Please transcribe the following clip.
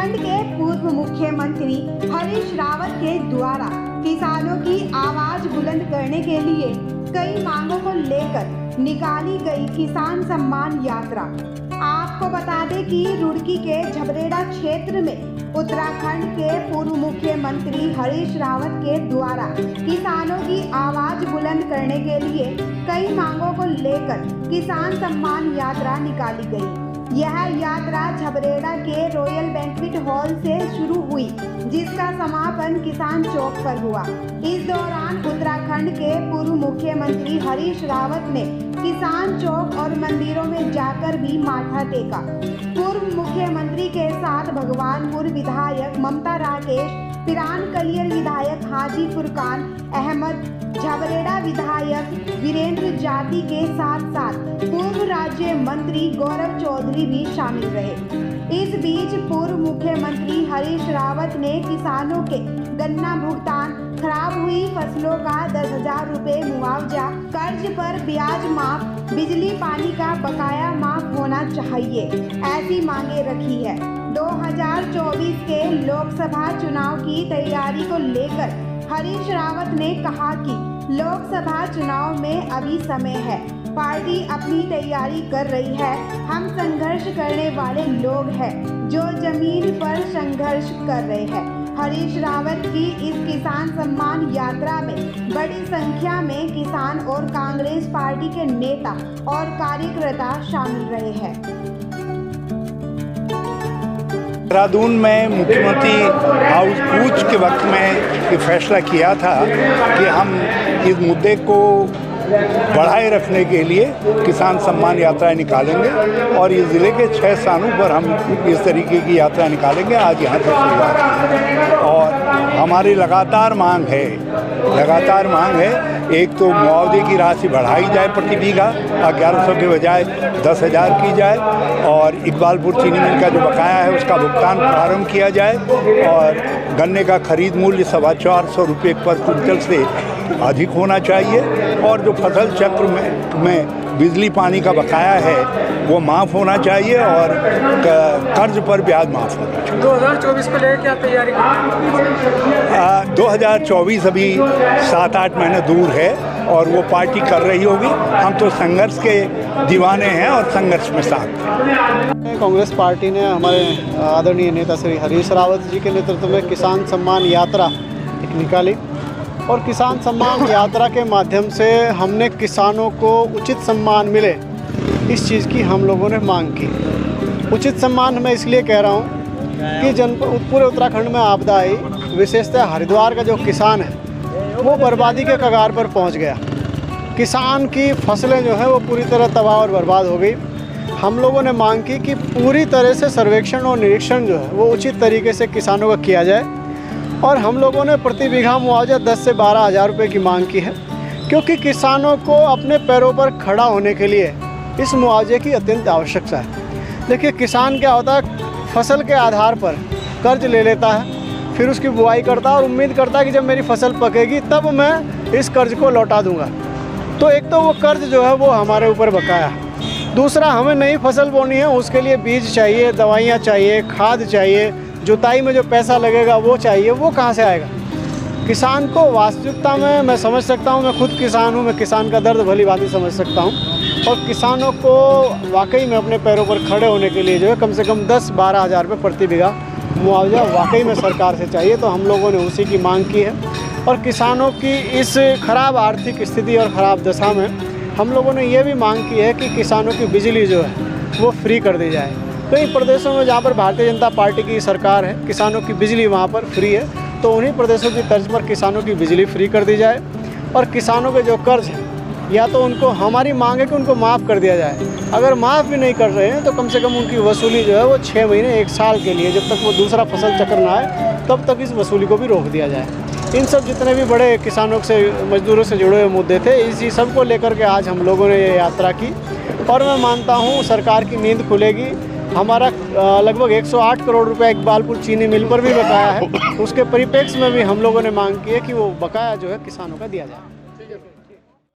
उत्तराखंड के पूर्व मुख्यमंत्री हरीश रावत के द्वारा किसानों की आवाज बुलंद करने के लिए कई मांगों को लेकर निकाली गई किसान सम्मान यात्रा। आपको बता दें कि रुड़की के झबरेड़ा क्षेत्र में उत्तराखंड के पूर्व मुख्यमंत्री हरीश रावत के द्वारा किसानों की आवाज बुलंद करने के लिए कई मांगों को लेकर किसान सम्मान यात्रा निकाली गई। यह यात्रा झबरेड़ा के रॉयल बैंक्वेट हॉल से शुरू हुई, जिसका समापन किसान चौक पर हुआ। इस दौरान उत्तराखंड के पूर्व मुख्यमंत्री हरीश रावत ने किसान चौक और मंदिरों में जाकर भी माथा टेका। पूर्व मुख्यमंत्री के साथ भगवानपुर विधायक ममता राकेश, पिरान कलियर विधायक हाजी फुरकान अहमद, झबरेड़ा विधायक वीरेंद्र जाति के साथ साथ पूर्व राज्य मंत्री गौरव चौधरी भी शामिल रहे। इस बीच पूर्व मुख्यमंत्री हरीश रावत ने किसानों के गन्ना भुगतान, खराब हुई फसलों का 10,000 रुपये मुआवजा, कर्ज पर ब्याज माफ, बिजली पानी का बकाया माफ होना चाहिए, ऐसी मांगे रखी है। 2024 के लोकसभा चुनाव की तैयारी को लेकर हरीश रावत ने कहा कि लोकसभा चुनाव में अभी समय है, पार्टी अपनी तैयारी कर रही है। हम संघर्ष करने वाले लोग हैं जो जमीन पर संघर्ष कर रहे हैं। हरीश रावत की इस किसान सम्मान यात्रा में बड़ी संख्या में किसान और कांग्रेस पार्टी के नेता और कार्यकर्ता शामिल रहे हैं। देहरादून में मुख्यमंत्री हाउस कूच के वक्त में ये फैसला किया था कि हम इस मुद्दे को बढ़ाए रखने के लिए किसान सम्मान यात्रा निकालेंगे और इस ज़िले के 6 स्थानों पर हम इस तरीके की यात्रा निकालेंगे। आज यहाँ से शुरुआत और हमारी लगातार मांग है एक तो मुआवजे की राशि बढ़ाई जाए, प्रति बीघा 1100 के बजाय 10,000 की जाए, और इकबालपुर चीनी मिल का जो बकाया है उसका भुगतान प्रारंभ किया जाए, और गन्ने का खरीद मूल्य 425 रुपये पर क्विंटल से अधिक होना चाहिए, और जो फसल चक्र में बिजली पानी का बकाया है वो माफ़ होना चाहिए, और कर्ज पर ब्याज माफ़ होना चाहिए। 2024 को लेकर क्या तैयारी कर 2024 अभी 7-8 महीने दूर है और वो पार्टी कर रही होगी। हम तो संघर्ष के दीवाने हैं और संघर्ष में साथ। कांग्रेस पार्टी ने हमारे आदरणीय नेता श्री हरीश रावत जी के नेतृत्व में किसान सम्मान यात्रा निकाली, और किसान सम्मान यात्रा के माध्यम से हमने किसानों को उचित सम्मान मिले, इस चीज़ की हम लोगों ने मांग की। उचित सम्मान मैं इसलिए कह रहा हूँ कि पूरे उत्तराखंड में आपदा आई, विशेषतः हरिद्वार का जो किसान है वो बर्बादी के कगार पर पहुँच गया। किसान की फसलें जो हैं वो पूरी तरह तबाह और बर्बाद हो गई। हम लोगों ने मांग की कि पूरी तरह से सर्वेक्षण और निरीक्षण जो है वो उचित तरीके से किसानों का किया जाए, और हम लोगों ने प्रति बीघा मुआवजा 10 से 12,000 रुपये की मांग की है, क्योंकि किसानों को अपने पैरों पर खड़ा होने के लिए इस मुआवजे की अत्यंत आवश्यकता है। देखिए, किसान क्या होता है, फसल के आधार पर कर्ज ले लेता है, फिर उसकी बुआई करता है और उम्मीद करता है कि जब मेरी फसल पकेगी तब मैं इस कर्ज को लौटा दूंगा। तो एक तो वो कर्ज जो है वो हमारे ऊपर बकाया है, दूसरा हमें नई फसल बोनी है, उसके लिए बीज चाहिए, दवाइयाँ चाहिए, खाद चाहिए, जुताई में जो पैसा लगेगा वो चाहिए, वो कहाँ से आएगा। किसान को वास्तविकता में मैं समझ सकता हूँ, मैं खुद किसान हूँ, मैं किसान का दर्द भली भांति समझ सकता हूँ, और किसानों को वाकई में अपने पैरों पर खड़े होने के लिए जो है कम से कम 10-12,000 रुपये प्रति बीघा मुआवजा वाकई में सरकार से चाहिए। तो हम लोगों ने उसी की मांग की है, और किसानों की इस खराब आर्थिक स्थिति और ख़राब दशा में हम लोगों ने ये भी मांग की है कि किसानों की बिजली जो है वो फ्री कर दी जाए। कई प्रदेशों में जहाँ पर भारतीय जनता पार्टी की सरकार है, किसानों की बिजली वहाँ पर फ्री है, तो उन्हीं प्रदेशों की तर्ज पर किसानों की बिजली फ्री कर दी जाए, और किसानों के जो कर्ज हैं या तो उनको, हमारी मांग है कि उनको माफ़ कर दिया जाए। अगर माफ़ भी नहीं कर रहे हैं तो कम से कम उनकी वसूली जो है वो 6 महीने 1 साल के लिए, जब तक वो दूसरा फसल चक्र ना आए तब तक इस वसूली को भी रोक दिया जाए। इन सब जितने भी बड़े किसानों से, मजदूरों से जुड़े हुए मुद्दे थे, इसी सब को लेकर के आज हम लोगों ने ये यात्रा की, और मैं मानता हूँ सरकार की नींद खुलेगी। हमारा लगभग 108 करोड़ रुपए इकबालपुर चीनी मिल पर भी बकाया है, उसके परिप्रेक्ष्य में भी हम लोगों ने मांग की है कि वो बकाया जो है किसानों का दिया जाए।